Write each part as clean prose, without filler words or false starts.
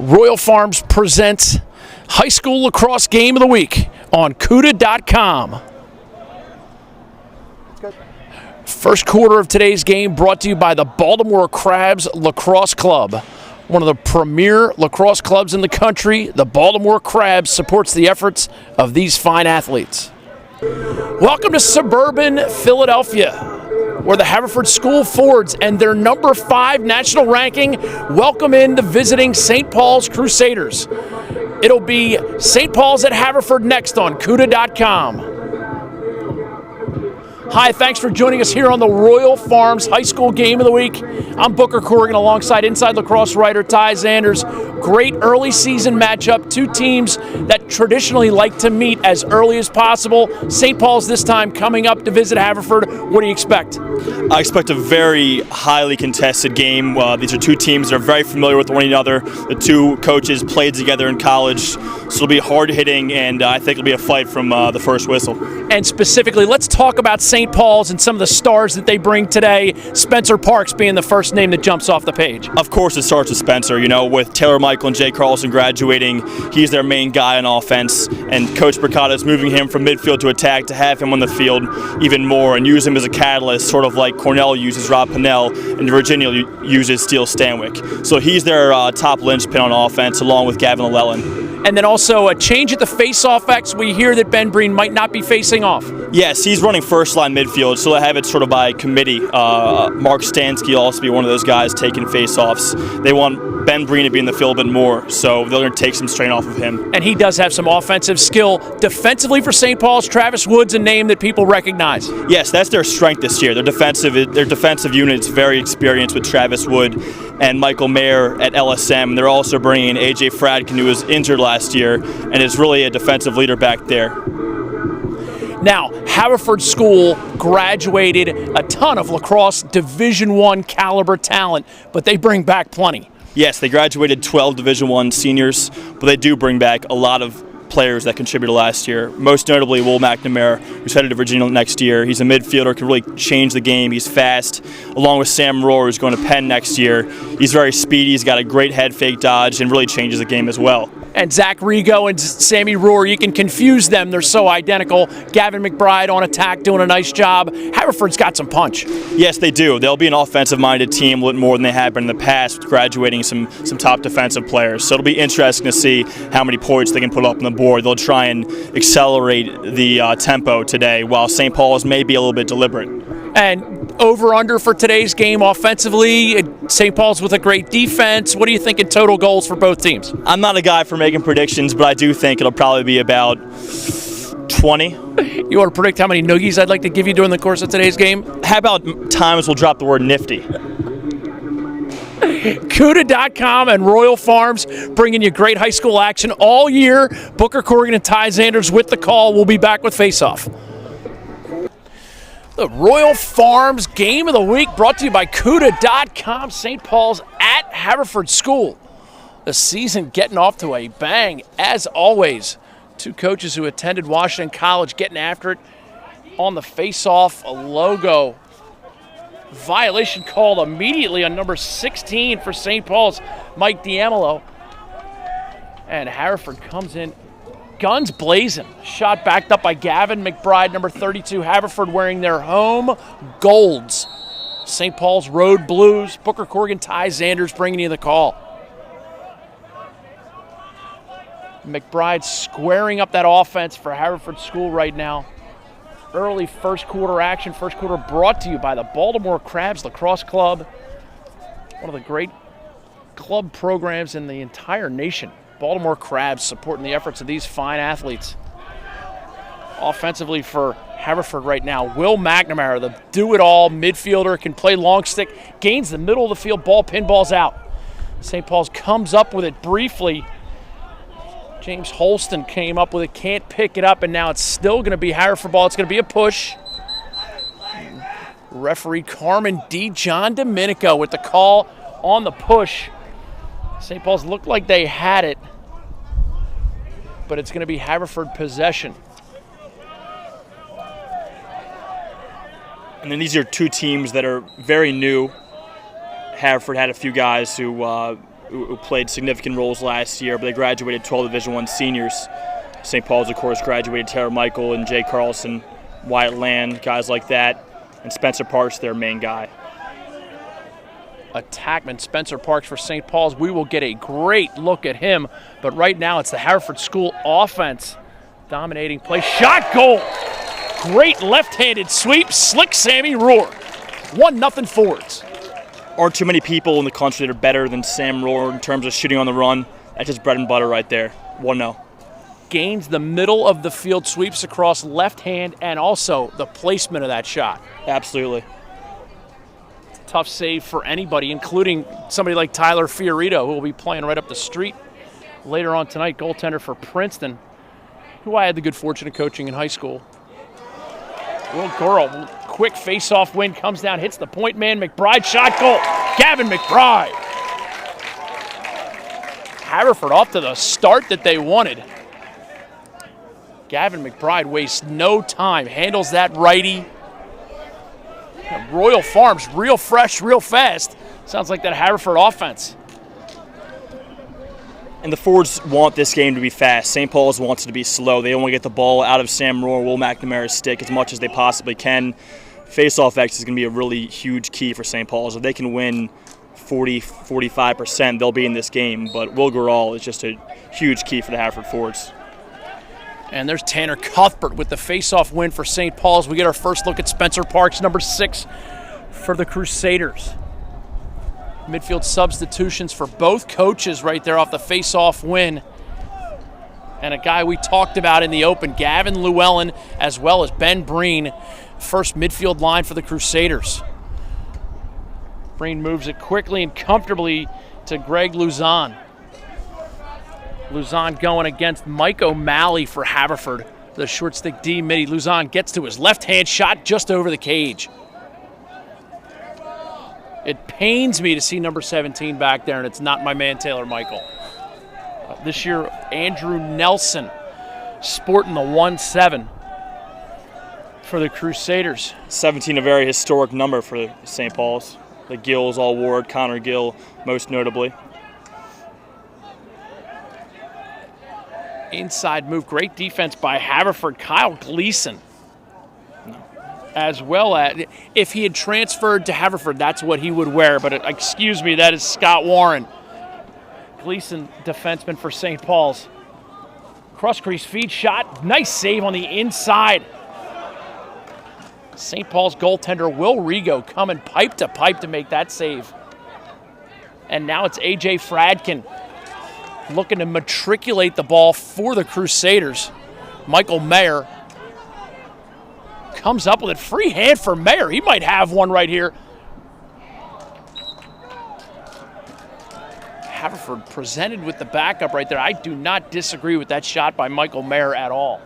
Royal Farms presents High School Lacrosse Game of the Week on CUDA.com. First quarter of today's game brought to you by the Baltimore Crabs Lacrosse Club. One of the premier lacrosse clubs in the country, the Baltimore Crabs supports the efforts of these fine athletes. Welcome to suburban Philadelphia, where the Haverford School Fords and their number 5 national ranking welcome in the visiting St. Paul's Crusaders. It'll be St. Paul's at Haverford next on CUDA.com. Hi, thanks for joining us here on the Royal Farms High School Game of the Week. I'm Booker Corrigan alongside Inside Lacrosse writer Ty Zanders. Great early season matchup, two teams that traditionally like to meet as early as possible. St. Paul's this time coming up to visit Haverford. What do you expect? I expect a very highly contested game. These are two teams that are very familiar with one another. The two coaches played together in college, so it'll be hard hitting, and I think it'll be a fight from the first whistle. And specifically, let's talk about St. Paul's and some of the stars that they bring today, Spencer Parks being the first name that jumps off the page. Of course it starts with Spencer. You know, with Taylor Michael and Jay Carlson graduating, he's their main guy on offense, and Coach Bricata is moving him from midfield to attack to have him on the field even more and use him as a catalyst, sort of like Cornell uses Rob Pinnell and Virginia uses Steele Stanwyck. So he's their top linchpin on offense, along with Gavin Llewellyn. And then also a change at the face-off X. We hear that Ben Breen might not be facing off. Yes, he's running first-line midfield, so they have it sort of by committee. Mark Stansky will also be one of those guys taking face-offs. They want Ben Breen to be in the field a bit more, so they're going to take some strain off of him. And he does have some offensive skill. Defensively for St. Paul's, Travis Wood's a name that people recognize. Yes, that's their strength this year. Their defensive unit is very experienced with Travis Wood and Michael Mayer at LSM. They're also bringing in A.J. Fradkin, who was injured last year, and is really a defensive leader back there. Now, Haverford School graduated a ton of lacrosse Division I caliber talent, but they bring back plenty. Yes, they graduated 12 Division I seniors, but they do bring back a lot of players that contributed last year. Most notably, Will McNamara, who's headed to Virginia next year. He's a midfielder, can really change the game. He's fast, along with Sam Rohr, who's going to Penn next year. He's very speedy. He's got a great head fake dodge and really changes the game as well. And Zach Rigo and Sammy Rohr, you can confuse them. They're so identical. Gavin McBride on attack doing a nice job. Haverford's got some punch. Yes, they do. They'll be an offensive-minded team a little more than they have been in the past, graduating some top defensive players. So it'll be interesting to see how many points they can put up on the board. They'll try and accelerate the tempo today, while St. Paul's may be a little bit deliberate. And over-under for today's game offensively, St. Paul's with a great defense. What do you think in total goals for both teams? I'm not a guy for making predictions, but I do think it'll probably be about 20. You want to predict how many noogies I'd like to give you during the course of today's game? How about times we'll drop the word nifty? CUDA.com and Royal Farms bringing you great high school action all year. Booker Corrigan and Ty Zanders with the call. We'll be back with Face Off. The Royal Farms Game of the Week brought to you by CUDA.com. St. Paul's at Haverford School. The season getting off to a bang, as always. Two coaches who attended Washington College getting after it on the face-off logo. Violation called immediately on number 16 for St. Paul's, Mike D'Amelo. And Haverford comes in guns blazing. Shot backed up by Gavin McBride, number 32. Haverford wearing their home golds. St. Paul's road blues. Booker Corrigan, Ty Zanders bringing you the call. McBride squaring up that offense for Haverford School right now. Early first quarter action. First quarter brought to you by the Baltimore Crabs Lacrosse Club. One of the great club programs in the entire nation. Baltimore Crabs supporting the efforts of these fine athletes. Offensively for Haverford right now, Will McNamara, the do-it-all midfielder, can play long stick, gains the middle of the field, ball pinballs out. St. Paul's comes up with it briefly. James Holston came up with it, can't pick it up, and now it's still going to be Haverford ball. It's going to be a push. Referee Carmen D. John Domenico with the call on the push. St. Paul's looked like they had it, but it's going to be Haverford possession. And then these are two teams that are very new. Haverford had a few guys who who played significant roles last year, but they graduated 12 Division I seniors. St. Paul's, of course, graduated Taylor Michael and Jay Carlson, Wyatt Land, guys like that, and Spencer Parks, their main guy. Attackman Spencer Parks for St. Paul's. We will get a great look at him, but right now it's the Haverford School offense dominating play. Shot, goal! Great left-handed sweep, slick Sammy Rohr. 1-0 Fords. Aren't too many people in the country that are better than Sam Rohr in terms of shooting on the run. That's just bread and butter right there. 1-0. Gains the middle of the field, sweeps across left hand, and also the placement of that shot. Absolutely. Tough save for anybody, including somebody like Tyler Fiorito, who will be playing right up the street later on tonight, goaltender for Princeton, who I had the good fortune of coaching in high school. Will Gurl, quick face-off win, comes down, hits the point man, McBride, shot, goal. Gavin McBride. Haverford off to the start that they wanted. Gavin McBride wastes no time, handles that righty. Royal Farms, real fresh, real fast. Sounds like that Haverford offense. And the Fords want this game to be fast. St. Paul's wants it to be slow. They want to get the ball out of Sam Rohr, Will McNamara's stick as much as they possibly can. Face-off X is going to be a really huge key for St. Paul's. If they can win 40-45%, they'll be in this game. But Will Gurl is just a huge key for the Haverford Fords. And there's Tanner Cuthbert with the face-off win for St. Paul's. We get our first look at Spencer Parks, number 6 for the Crusaders. Midfield substitutions for both coaches right there off the face-off win. And a guy we talked about in the open, Gavin Llewellyn, as well as Ben Breen, first midfield line for the Crusaders. Breen moves it quickly and comfortably to Greg Luzon. Luzon going against Mike O'Malley for Haverford, the short stick D midi. Luzon gets to his left-hand shot just over the cage. It pains me to see number 17 back there, and it's not my man Taylor Michael. This year, Andrew Nelson sporting the 1-7 for the Crusaders. 17, a very historic number for St. Paul's. The Gills all wore it, Connor Gill most notably. Inside move, great defense by Haverford. Kyle Gleason, as well as, if he had transferred to Haverford, that's what he would wear. But excuse me, that is Scott Warren. Gleason, defenseman for St. Paul's. Cross crease feed shot, nice save on the inside. St. Paul's goaltender Will Rigo coming pipe to make that save. And now it's A.J. Fradkin looking to matriculate the ball for the Crusaders. Michael Mayer comes up with it. Free hand for Mayer. He might have one right here. Haverford presented with the backup right there. I do not disagree with that shot by Michael Mayer at all.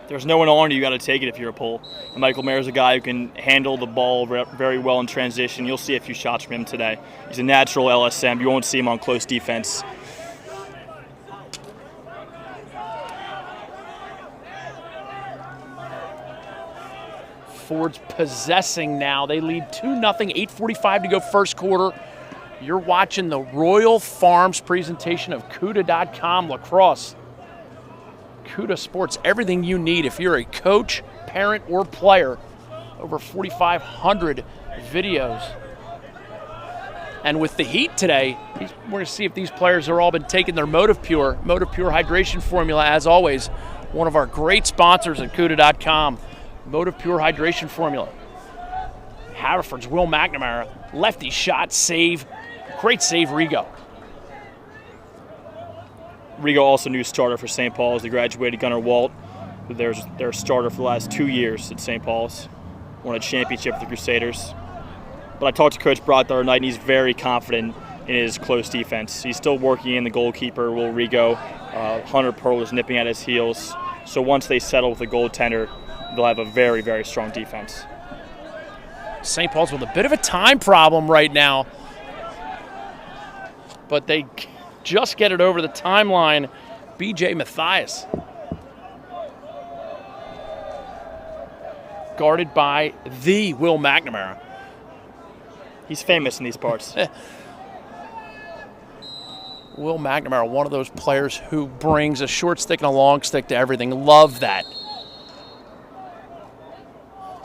There's no one on you, got to take it if you're a pull. And Michael Mayer's a guy who can handle the ball very well in transition. You'll see a few shots from him today. He's a natural LSM. You won't see him on close defense. Fords possessing now. They lead 2-0, 8:45 to go first quarter. You're watching the Royal Farms presentation of CUDA.com Lacrosse. CUDA Sports, everything you need if you're a coach, parent, or player. Over 4,500 videos. And with the heat today, we're going to see if these players have all been taking their Motive Pure hydration formula, as always. One of our great sponsors at CUDA.com. Motive Pure hydration formula. Haverford's Will McNamara, lefty shot, save. Great save, Rigo. Rigo also new starter for St. Paul's. They graduated Gunnar Walt, who their starter for the last 2 years at St. Paul's. Won a championship with the Crusaders. But I talked to Coach Brock the other night, and he's very confident in his close defense. He's still working in the goalkeeper, Will Rigo. Hunter Pearl is nipping at his heels. So once they settle with the goaltender, they'll have a very, very strong defense. St. Paul's with a bit of a time problem right now, but they just get it over the timeline. B.J. Mathias. Guarded by the Will McNamara. He's famous in these parts. Will McNamara, one of those players who brings a short stick and a long stick to everything. Love that.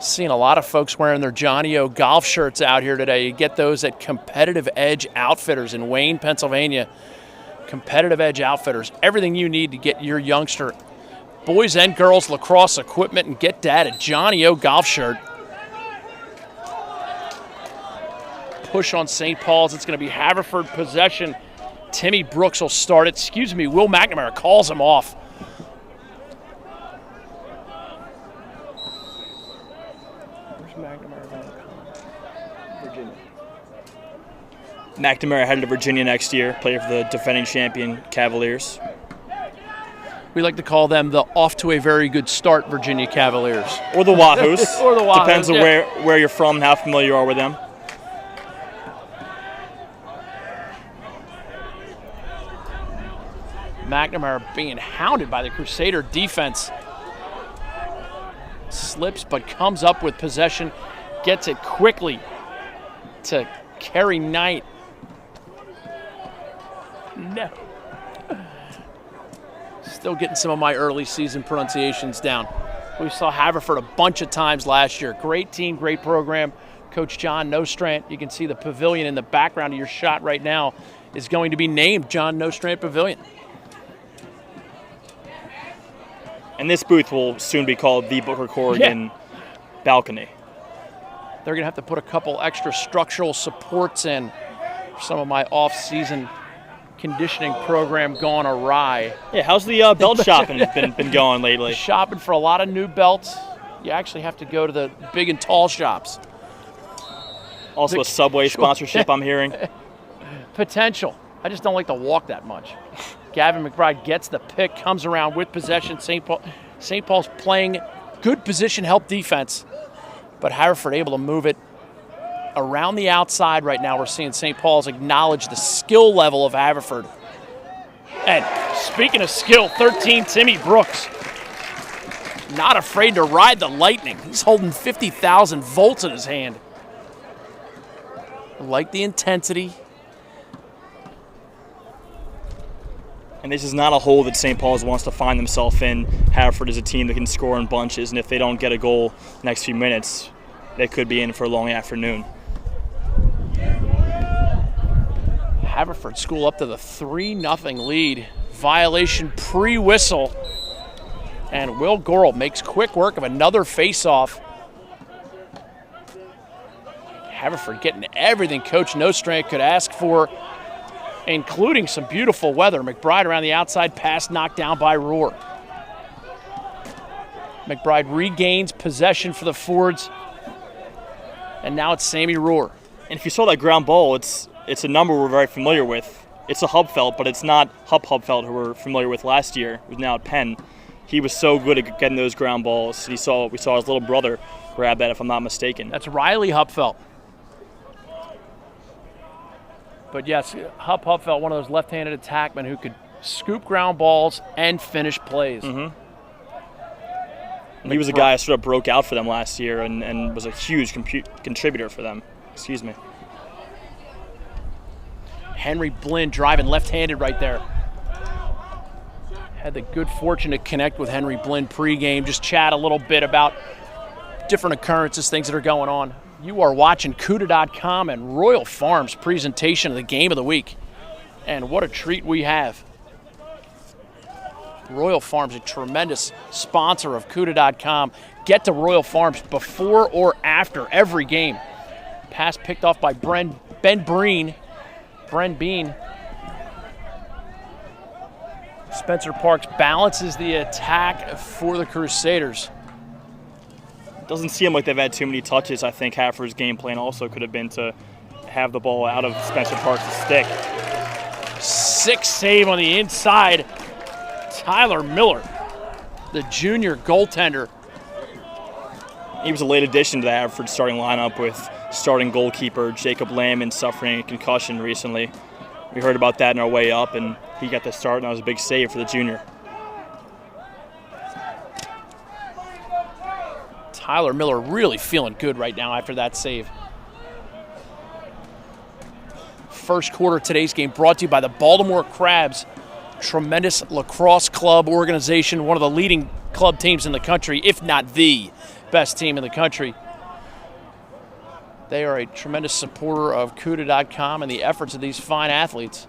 Seeing a lot of folks wearing their Johnny O golf shirts out here today. You get those at Competitive Edge Outfitters in Wayne, Pennsylvania. Competitive Edge Outfitters. Everything you need to get your youngster boys and girls lacrosse equipment, and get dad a Johnny O golf shirt. Push on St. Paul's. It's going to be Haverford possession. Timmy Brooks will start it. Excuse me, Will McNamara calls him off. Where's McNamara going to come? Virginia. McNamara headed to Virginia next year, play for the defending champion Cavaliers. We like to call them the off to a very good start Virginia Cavaliers. Or the Wahoos. Or the Wahoos. Depends on where you're from and how familiar you are with them. McNamara being hounded by the Crusader defense. Slips but comes up with possession. Gets it quickly to Kerry Knight. No. Still getting some of my early season pronunciations down. We saw Haverford a bunch of times last year. Great team, great program. Coach John Nostrand, you can see the pavilion in the background of your shot right now, is going to be named John Nostrand Pavilion. And this booth will soon be called the Booker Corrigan Balcony. They're going to have to put a couple extra structural supports in for some of my off-season conditioning program gone awry. Yeah, how's the belt shopping been going lately? Shopping for a lot of new belts. You actually have to go to the big and tall shops. Also a Subway sponsorship, I'm hearing. Potential. I just don't like to walk that much. Gavin McBride gets the pick, comes around with possession. St. Paul's playing good position help defense, but Harford able to move it around the outside right now. We're seeing St. Paul's acknowledge the skill level of Haverford. And speaking of skill, 13, Timmy Brooks. Not afraid to ride the lightning. He's holding 50,000 volts in his hand. I like the intensity. And this is not a hole that St. Paul's wants to find themselves in. Haverford is a team that can score in bunches, and if they don't get a goal the next few minutes, they could be in for a long afternoon. Haverford School up to the 3-0 lead. Violation pre-whistle. And Will Gorel makes quick work of another face-off. Haverford getting everything Coach Nostrand could ask for, including some beautiful weather. McBride around the outside, pass knocked down by Rohr. McBride regains possession for the Fords, and now it's Sammy Rohr. And if you saw that ground ball, it's a number we're very familiar with. It's a Hupfeld, but it's not Hupfeld who we're familiar with last year, who's now at Penn. He was so good at getting those ground balls. We saw his little brother grab that, if I'm not mistaken. That's Riley Hupfeld. But yes, Hupfeld, one of those left-handed attackmen who could scoop ground balls and finish plays. Mm-hmm. He was a guy who sort of broke out for them last year and was a huge contributor for them. Excuse me. Henry Blinn driving left-handed right there. Had the good fortune to connect with Henry Blinn pregame, just chat a little bit about different occurrences, things that are going on. You are watching CUDA.com and Royal Farms presentation of the game of the week. And what a treat we have. Royal Farms, a tremendous sponsor of CUDA.com. Get to Royal Farms before or after every game. Pass picked off by Bren Bean. Spencer Parks balances the attack for the Crusaders. Doesn't seem like they've had too many touches. I think Haverford's game plan also could have been to have the ball out of Spencer Parks' stick. 6 save on the inside. Tyler Miller, the junior goaltender. He was a late addition to the Haverford starting lineup with starting goalkeeper Jacob Lamb suffering a concussion recently. We heard about that on our way up, and he got the start, and that was a big save for the junior. Tyler Miller really feeling good right now after that save. first quarter of today's game, brought to you by the Baltimore Crabs, tremendous lacrosse club organization, one of the leading club teams in the country, if not the best team in the country. They are a tremendous supporter of CUDA.com and the efforts of these fine athletes.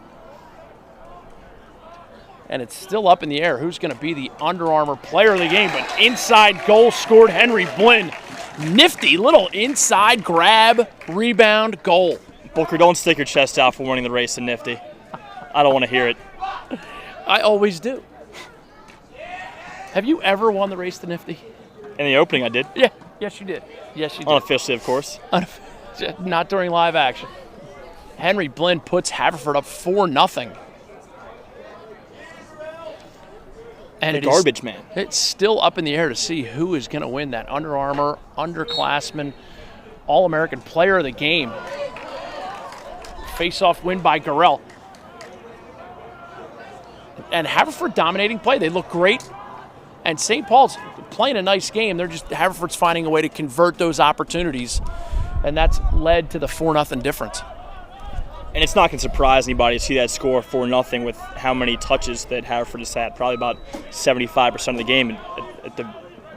And it's still up in the air who's going to be the Under Armour player of the game. But inside goal scored Henry Blinn. Nifty little inside grab, rebound, goal. Booker, don't stick your chest out for winning the race to Nifty. I don't want to hear it. I always do. Have you ever won the race to Nifty? In the opening, I did. Yeah, yes you did. Yes you did. Unofficially, of course. Not during live action. Henry Blinn puts Haverford up 4-0. And the garbage man. It's still up in the air to see who is going to win that Under Armour, underclassman, All-American player of the game. Face-off win by Garrell. And Haverford dominating play. They look great. And St. Paul's playing a nice game. Haverford's finding a way to convert those opportunities. And that's led to the 4-0 difference. And it's not going to surprise anybody to see that score 4-0 with how many touches that Haverford has had. Probably about 75% of the game at the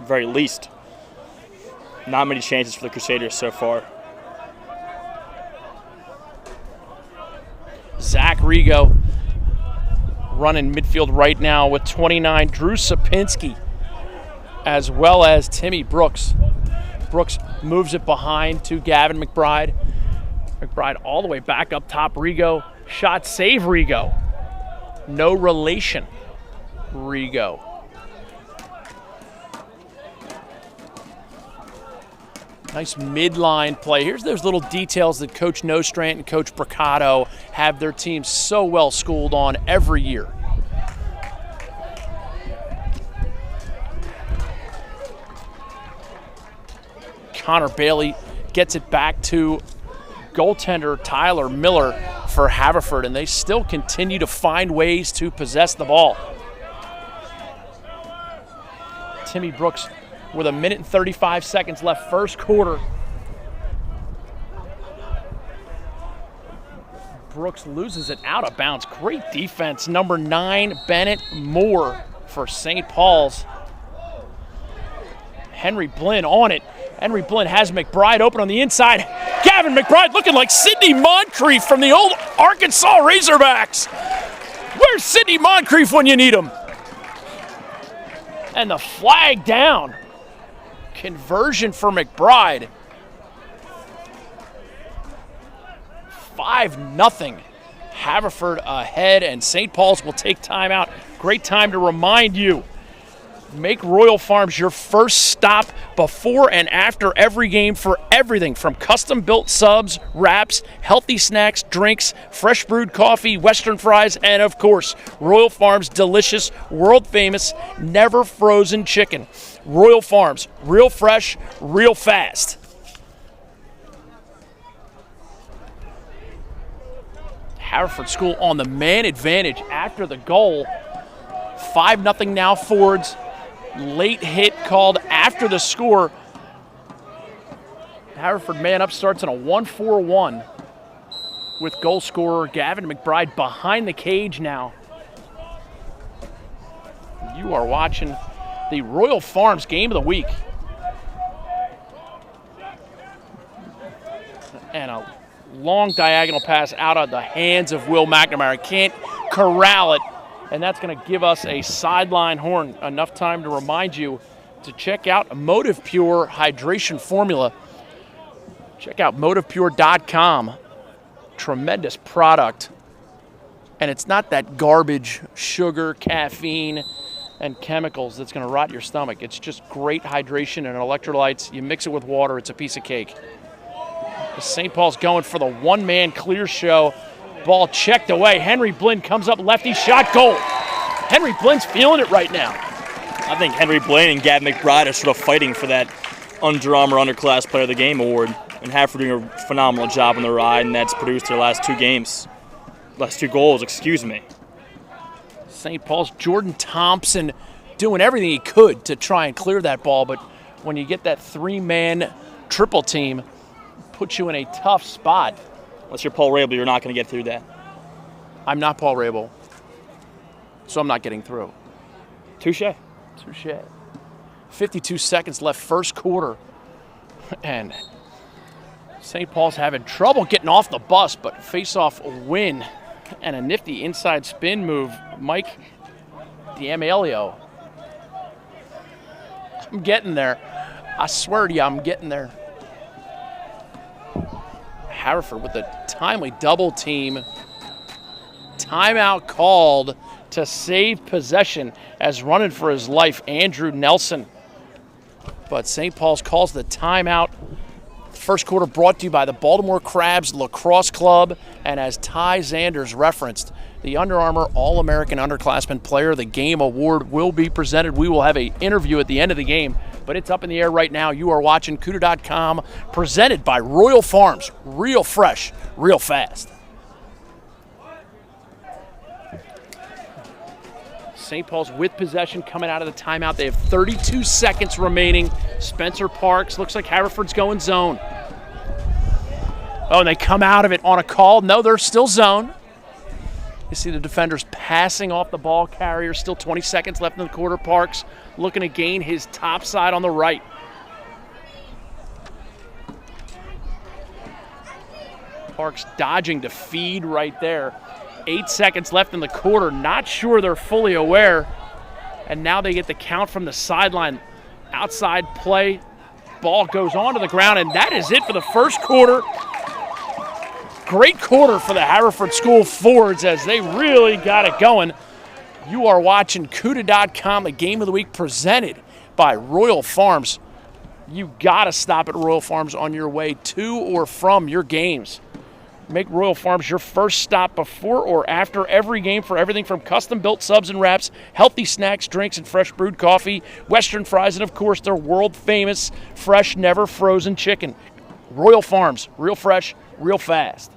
very least. Not many chances for the Crusaders so far. Zach Rigo running midfield right now with 29. Drew Sapinski as well as Timmy Brooks. Brooks moves it behind to Gavin McBride. McBride all the way back up top. Rigo, shot save Rigo. No relation, Rigo. Nice midline play. Here's those little details that Coach Nostrand and Coach Bricado have their teams so well schooled on every year. Connor Bailey gets it back to goaltender Tyler Miller for Haverford, and they still continue to find ways to possess the ball. Timmy Brooks with 1 minute and 35 seconds left, first quarter. Brooks loses it out of bounds. Great defense. Number 9, Bennett Moore for St. Paul's. Henry Blinn on it. Henry Blinn has McBride open on the inside. Gavin McBride looking like Sidney Moncrief from the old Arkansas Razorbacks. Where's Sidney Moncrief when you need him? And the flag down. Conversion for McBride. 5-0. Haverford ahead, and St. Paul's will take time out. Great time to remind you. Make Royal Farms your first stop before and after every game for everything from custom-built subs, wraps, healthy snacks, drinks, fresh brewed coffee, Western fries, and, of course, Royal Farms' delicious, world-famous, never-frozen chicken. Royal Farms, real fresh, real fast. Haverford School on the man advantage after the goal. 5-0 now Fords. Late hit called after the score. Haverford man up starts in a 1-4-1 with goal scorer Gavin McBride behind the cage now. You are watching the Royal Farms Game of the Week. And a long diagonal pass out of the hands of Will McNamara. Can't corral it. And that's going to give us a sideline horn. Enough time to remind you to check out Motive Pure Hydration Formula. Check out MotivePure.com. Tremendous product. And it's not that garbage sugar, caffeine, and chemicals that's going to rot your stomach. It's just great hydration and electrolytes. You mix it with water, it's a piece of cake. St. Paul's going for the one-man clear show. Ball checked away. Henry Blinn comes up lefty shot, goal. Henry Blinn's feeling it right now. I think Henry Blinn and Gavin McBride are sort of fighting for that Under Armour Underclass Player of the Game award. And Harford doing a phenomenal job on the ride, and that's produced their last two goals, excuse me. St. Paul's Jordan Thompson doing everything he could to try and clear that ball, but when you get that three-man triple team, puts you in a tough spot. Unless you're Paul Rabel, you're not going to get through that. I'm not Paul Rabel, so I'm not getting through. Touche. 52 seconds left, first quarter. And St. Paul's having trouble getting off the bus, but face-off win and a nifty inside spin move. Mike D'Amelio. I'm getting there. I swear to you, I'm getting there. Haverford with a timely double team. Timeout called to save possession as running for his life, Andrew Nelson. But St. Paul's calls the timeout. First quarter brought to you by the Baltimore Crabs Lacrosse Club. And as Ty Zanders referenced, the Under Armour All-American Underclassmen Player of the Game Award will be presented. We will have an interview at the end of the game, but it's up in the air right now. You are watching CUDA.com, presented by Royal Farms. Real fresh, real fast. St. Paul's with possession coming out of the timeout. They have 32 seconds remaining. Spencer Parks, looks like Haverford's going zone. Oh, and they come out of it on a call. No, they're still zone. You see the defenders passing off the ball carrier. Still 20 seconds left in the quarter. Parks looking to gain his top side on the right. Parks dodging to feed right there. 8 seconds left in the quarter. Not sure they're fully aware. And now they get the count from the sideline. Outside play. Ball goes onto the ground, and that is it for the first quarter. Great quarter for the Haverford School Forwards as they really got it going. You are watching CUDA.com, the Game of the Week presented by Royal Farms. You got to stop at Royal Farms on your way to or from your games. Make Royal Farms your first stop before or after every game for everything from custom-built subs and wraps, healthy snacks, drinks, and fresh brewed coffee, Western fries, and, of course, their world-famous fresh, never-frozen chicken. Royal Farms, real fresh, real fast.